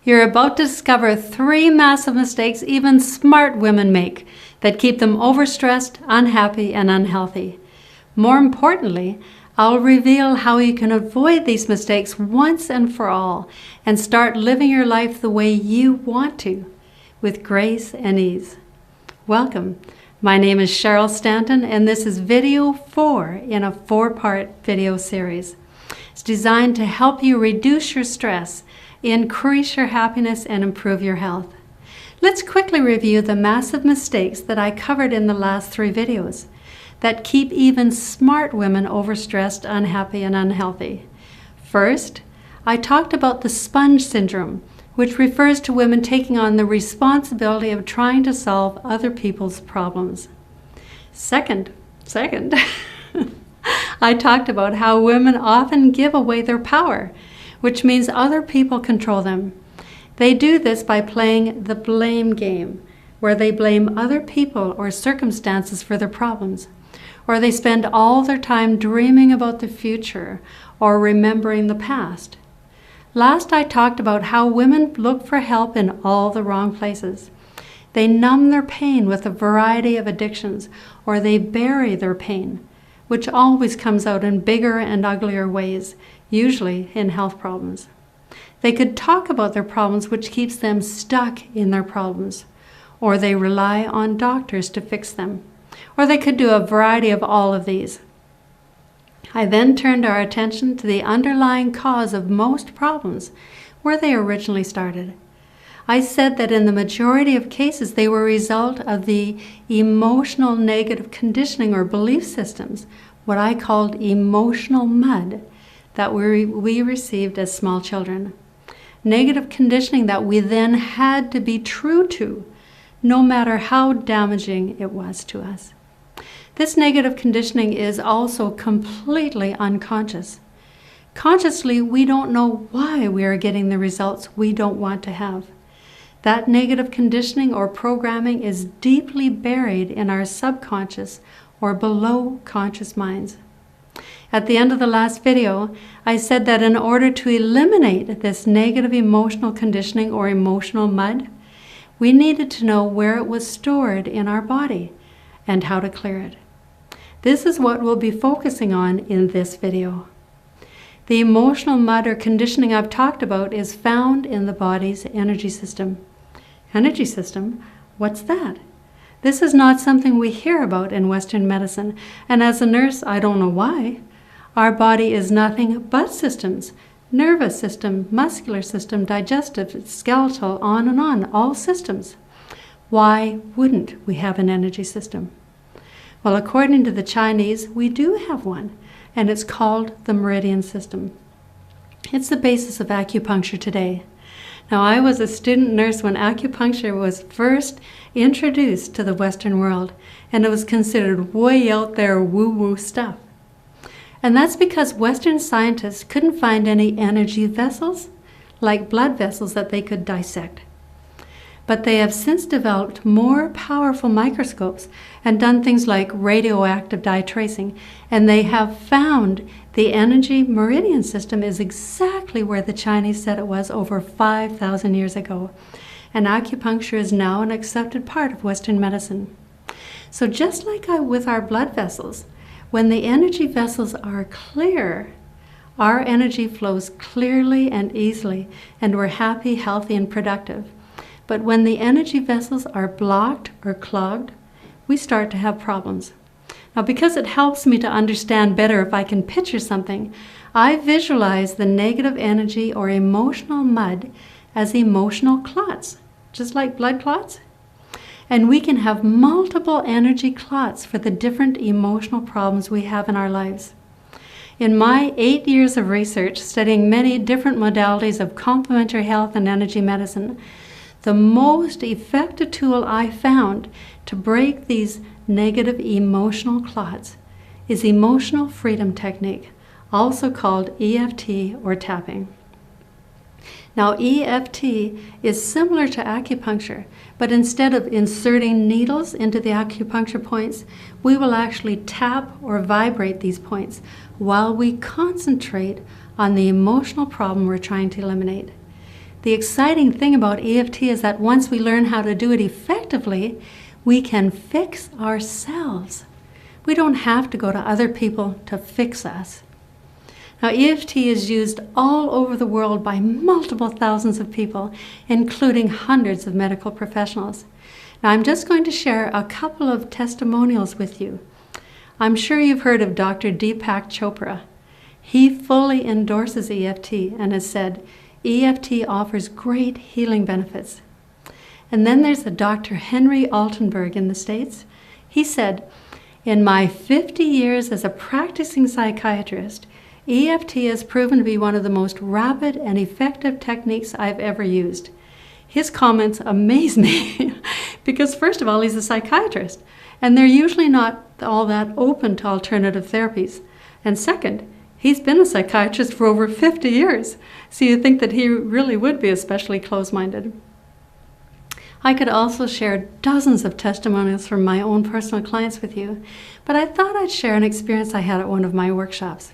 You're about to discover 3 massive mistakes even smart women make that keep them overstressed, unhappy, and unhealthy. More importantly, I'll reveal how you can avoid these mistakes once and for all and start living your life the way you want to, with grace and ease. Welcome. My name is Cheryl Stanton, and this is video 4 in a 4-part video series. It's designed to help you reduce your stress, increase your happiness, and improve your health. Let's quickly review the massive mistakes that I covered in the last 3 videos that keep even smart women overstressed, unhappy, and unhealthy. First, I talked about the sponge syndrome, which refers to women taking on the responsibility of trying to solve other people's problems. Second, I talked about how women often give away their power, which means other people control them. They do this by playing the blame game, where they blame other people or circumstances for their problems, or they spend all their time dreaming about the future or remembering the past. Last, I talked about how women look for help in all the wrong places. They numb their pain with a variety of addictions, or they bury their pain, which always comes out in bigger and uglier ways, usually in health problems. They could talk about their problems, which keeps them stuck in their problems, or they rely on doctors to fix them, or they could do a variety of all of these. I then turned our attention to the underlying cause of most problems, where they originally started. I said that in the majority of cases they were a result of the emotional negative conditioning or belief systems, what I called emotional mud, that we received as small children. Negative conditioning that we then had to be true to, no matter how damaging it was to us. This negative conditioning is also completely unconscious. Consciously, we don't know why we are getting the results we don't want to have. That negative conditioning or programming is deeply buried in our subconscious or below conscious minds. At the end of the last video, I said that in order to eliminate this negative emotional conditioning or emotional mud, we needed to know where it was stored in our body and how to clear it. This is what we'll be focusing on in this video. The emotional mud or conditioning I've talked about is found in the body's energy system. Energy system? What's that? This is not something we hear about in Western medicine, and as a nurse, I don't know why. Our body is nothing but systems: nervous system, muscular system, digestive, skeletal, on and on, all systems. Why wouldn't we have an energy system? Well, according to the Chinese, we do have one, and it's called the meridian system. It's the basis of acupuncture today. Now, I was a student nurse when acupuncture was first introduced to the Western world, and it was considered way out there woo-woo stuff. And that's because Western scientists couldn't find any energy vessels, like blood vessels, that they could dissect. But they have since developed more powerful microscopes and done things like radioactive dye tracing, and they have found the energy meridian system is exactly where the Chinese said it was over 5,000 years ago. And acupuncture is now an accepted part of Western medicine. So just like with our blood vessels, when the energy vessels are clear, our energy flows clearly and easily, and we're happy, healthy, and productive. But when the energy vessels are blocked or clogged, we start to have problems. Now, because it helps me to understand better if I can picture something, I visualize the negative energy or emotional mud as emotional clots, just like blood clots. And we can have multiple energy clots for the different emotional problems we have in our lives. In my 8 years of research studying many different modalities of complementary health and energy medicine, the most effective tool I found to break these negative emotional clots is emotional freedom technique, also called EFT or tapping. Now, EFT is similar to acupuncture, but instead of inserting needles into the acupuncture points, we will actually tap or vibrate these points while we concentrate on the emotional problem we're trying to eliminate. The exciting thing about EFT is that once we learn how to do it effectively, we can fix ourselves. We don't have to go to other people to fix us. Now, EFT is used all over the world by multiple thousands of people, including hundreds of medical professionals. Now, I'm just going to share a couple of testimonials with you. I'm sure you've heard of Dr. Deepak Chopra. He fully endorses EFT and has said, EFT offers great healing benefits. And then there's a Dr. Henry Altenberg in the States. He said, in my 50 years as a practicing psychiatrist, EFT has proven to be one of the most rapid and effective techniques I've ever used. His comments amaze me because first of all, he's a psychiatrist, and they're usually not all that open to alternative therapies. And second, he's been a psychiatrist for over 50 years, so you think that he really would be especially close-minded. I could also share dozens of testimonials from my own personal clients with you, but I thought I'd share an experience I had at one of my workshops.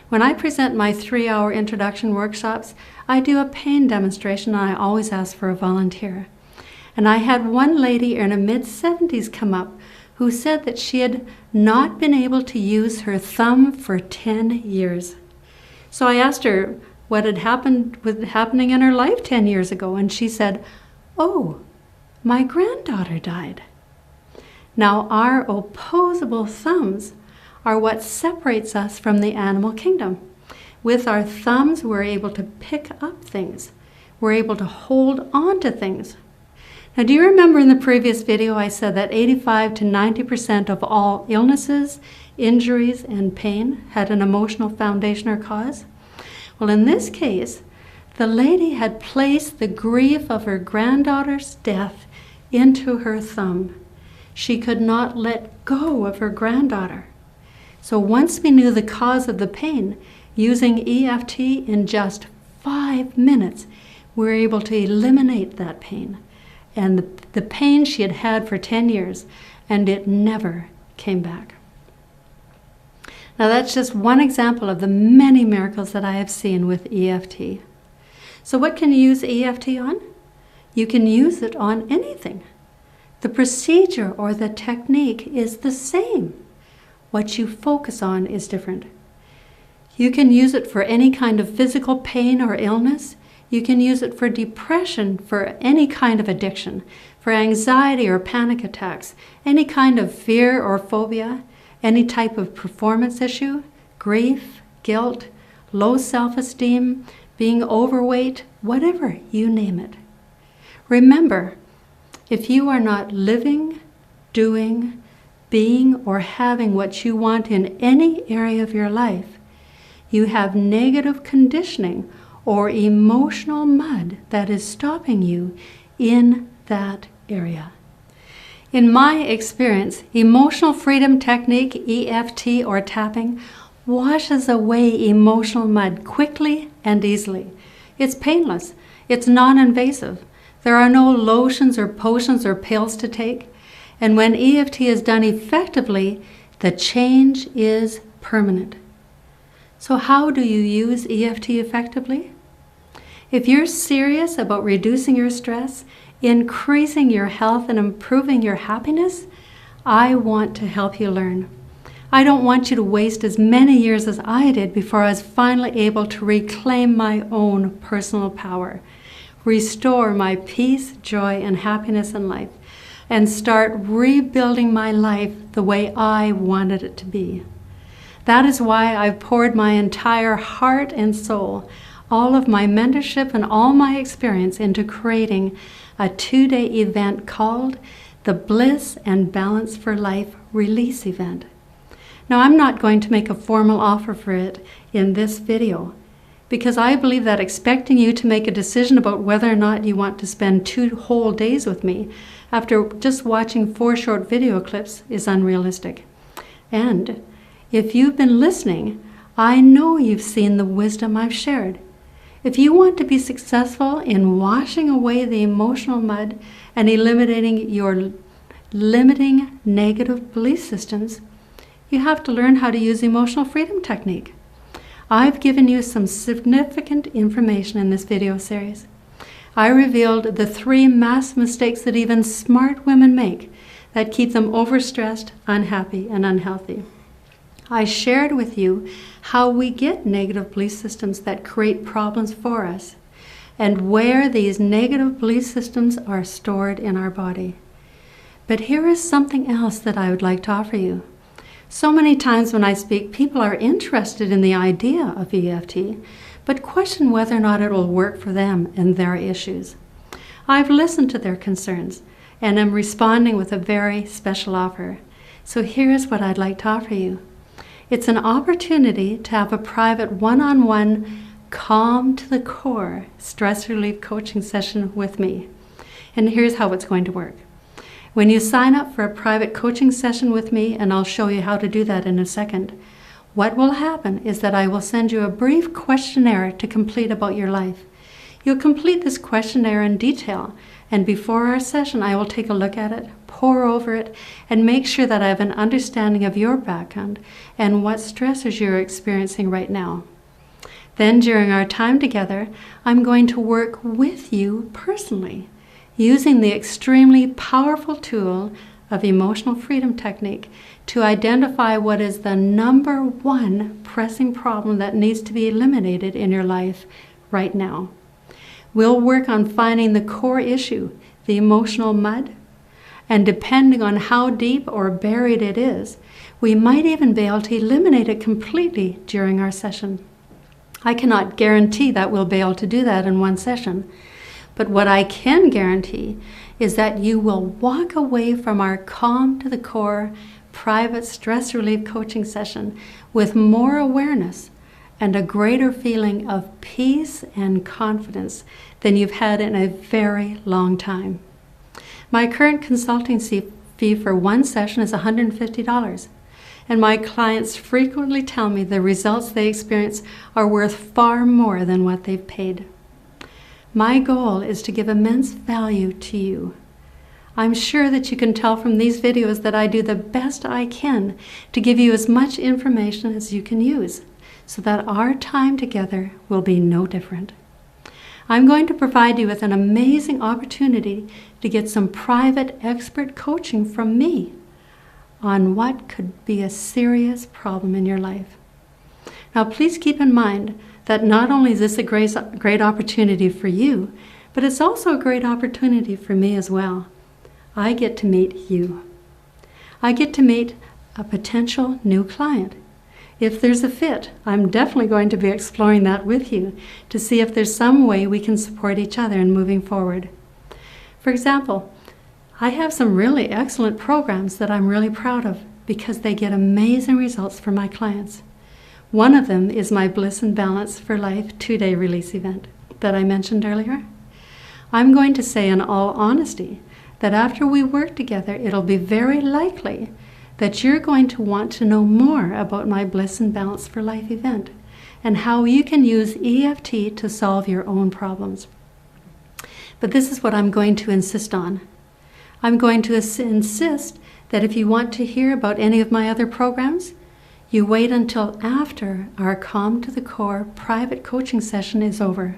When I present my 3-hour introduction workshops, I do a pain demonstration and I always ask for a volunteer. And I had one lady in her mid-70s come up who said that she had not been able to use her thumb for 10 years. So I asked her what had happening in her life 10 years ago, and she said, "Oh, my granddaughter died." Now, our opposable thumbs are what separates us from the animal kingdom. With our thumbs, we're able to pick up things. We're able to hold on to things. Now, do you remember in the previous video I said that 85 to 90% of all illnesses, injuries, and pain had an emotional foundation or cause? Well, in this case, the lady had placed the grief of her granddaughter's death into her thumb. She could not let go of her granddaughter. So once we knew the cause of the pain, using EFT in just 5 minutes, we were able to eliminate that pain. And the pain she had had for 10 years, and it never came back. Now that's just one example of the many miracles that I have seen with EFT. So what can you use EFT on? You can use it on anything. The procedure or the technique is the same. What you focus on is different. You can use it for any kind of physical pain or illness. You can use it for depression, for any kind of addiction, for anxiety or panic attacks, any kind of fear or phobia, any type of performance issue, grief, guilt, low self-esteem, being overweight, whatever, you name it. Remember, if you are not living, doing, being, or having what you want in any area of your life, you have negative conditioning or emotional mud that is stopping you in that area. In my experience, emotional freedom technique, EFT or tapping, washes away emotional mud quickly and easily. It's painless. It's non-invasive. There are no lotions or potions or pills to take. And when EFT is done effectively, the change is permanent. So how do you use EFT effectively? If you're serious about reducing your stress, increasing your health, and improving your happiness, I want to help you learn. I don't want you to waste as many years as I did before I was finally able to reclaim my own personal power, restore my peace, joy, and happiness in life, and start rebuilding my life the way I wanted it to be. That is why I've poured my entire heart and soul, all of my mentorship and all my experience into creating a 2-day event called the Bliss and Balance for Life Release Event. Now, I'm not going to make a formal offer for it in this video because I believe that expecting you to make a decision about whether or not you want to spend 2 whole days with me after just watching 4 short video clips is unrealistic. And if you've been listening, I know you've seen the wisdom I've shared. If you want to be successful in washing away the emotional mud and eliminating your limiting negative belief systems, you have to learn how to use emotional freedom technique. I've given you some significant information in this video series. I revealed the 3 mass mistakes that even smart women make that keep them overstressed, unhappy, and unhealthy. I shared with you how we get negative belief systems that create problems for us, and where these negative belief systems are stored in our body. But here is something else that I would like to offer you. So many times when I speak, people are interested in the idea of EFT, but question whether or not it will work for them and their issues. I've listened to their concerns and am responding with a very special offer. So here's what I'd like to offer you. It's an opportunity to have a private one-on-one, calm to the core stress relief coaching session with me. And here's how it's going to work. When you sign up for a private coaching session with me, and I'll show you how to do that in a second, what will happen is that I will send you a brief questionnaire to complete about your life. You'll complete this questionnaire in detail, and before our session I will take a look at it, pore over it, and make sure that I have an understanding of your background and what stressors you're experiencing right now. Then during our time together, I'm going to work with you personally, using the extremely powerful tool of emotional freedom technique to identify what is the number 1 pressing problem that needs to be eliminated in your life right now. We'll work on finding the core issue, the emotional mud, and depending on how deep or buried it is, we might even be able to eliminate it completely during our session. I cannot guarantee that we'll be able to do that in one session, but what I can guarantee is that you will walk away from our calm to the core private stress relief coaching session with more awareness and a greater feeling of peace and confidence than you've had in a very long time. My current consulting fee for one session is $150, and my clients frequently tell me the results they experience are worth far more than what they've paid. My goal is to give immense value to you. I'm sure that you can tell from these videos that I do the best I can to give you as much information as you can use, so that our time together will be no different. I'm going to provide you with an amazing opportunity to get some private expert coaching from me on what could be a serious problem in your life. Now, please keep in mind that not only is this a great opportunity for you, but it's also a great opportunity for me as well. I get to meet you. I get to meet a potential new client. If there's a fit, I'm definitely going to be exploring that with you to see if there's some way we can support each other in moving forward. For example, I have some really excellent programs that I'm really proud of because they get amazing results for my clients. One of them is my Bliss and Balance for Life 2-day release event that I mentioned earlier. I'm going to say in all honesty that after we work together, it'll be very likely that you're going to want to know more about my Bliss and Balance for Life event and how you can use EFT to solve your own problems. But this is what I'm going to insist on. I'm going to insist that if you want to hear about any of my other programs, you wait until after our Calm to the Core private coaching session is over.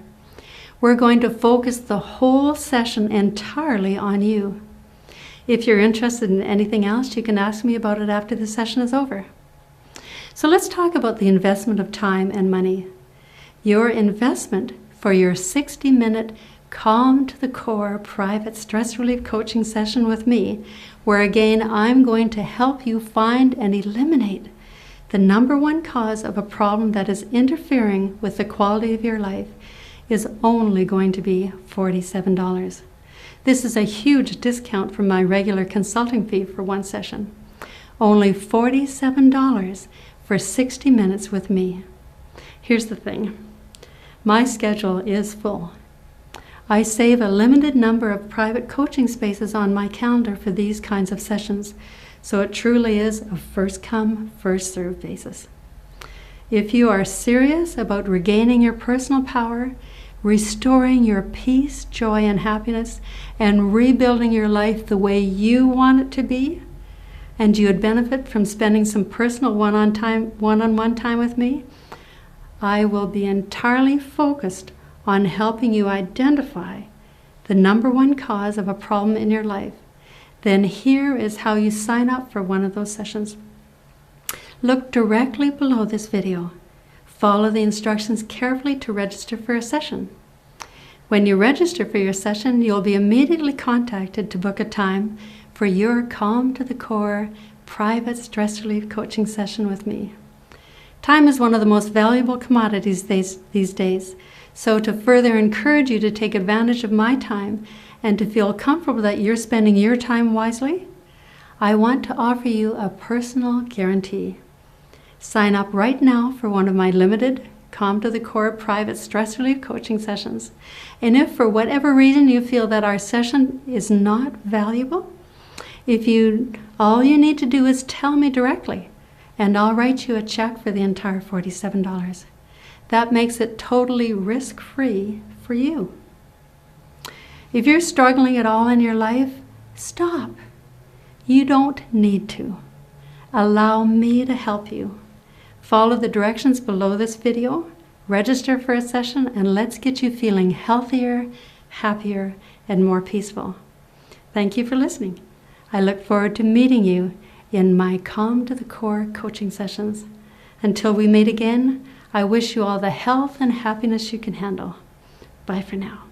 We're going to focus the whole session entirely on you. If you're interested in anything else, you can ask me about it after the session is over. So let's talk about the investment of time and money. Your investment for your 60-minute Calm to the Core private stress relief coaching session with me, where again I'm going to help you find and eliminate the number 1 cause of a problem that is interfering with the quality of your life, is only going to be $47. This is a huge discount from my regular consulting fee for one session. Only $47 for 60 minutes with me. Here's the thing. My schedule is full. I save a limited number of private coaching spaces on my calendar for these kinds of sessions, so it truly is a first-come, first-served basis. If you are serious about regaining your personal power, restoring your peace, joy, and happiness, and rebuilding your life the way you want it to be, and you would benefit from spending some personal one-on-one time with me, I will be entirely focused on helping you identify the number one cause of a problem in your life, then here is how you sign up for one of those sessions. Look directly below this video. Follow the instructions carefully to register for a session. When you register for your session, you'll be immediately contacted to book a time for your Calm to the Core private stress relief coaching session with me. Time is one of the most valuable commodities these days, so to further encourage you to take advantage of my time and to feel comfortable that you're spending your time wisely, I want to offer you a personal guarantee. Sign up right now for one of my limited Calm to the Core private stress relief coaching sessions. And if for whatever reason you feel that our session is not valuable, all you need to do is tell me directly, and I'll write you a check for the entire $47. That makes it totally risk-free for you. If you're struggling at all in your life, stop. You don't need to. Allow me to help you. Follow the directions below this video, register for a session, and let's get you feeling healthier, happier, and more peaceful. Thank you for listening. I look forward to meeting you in my Calm to the Core coaching sessions. Until we meet again, I wish you all the health and happiness you can handle. Bye for now.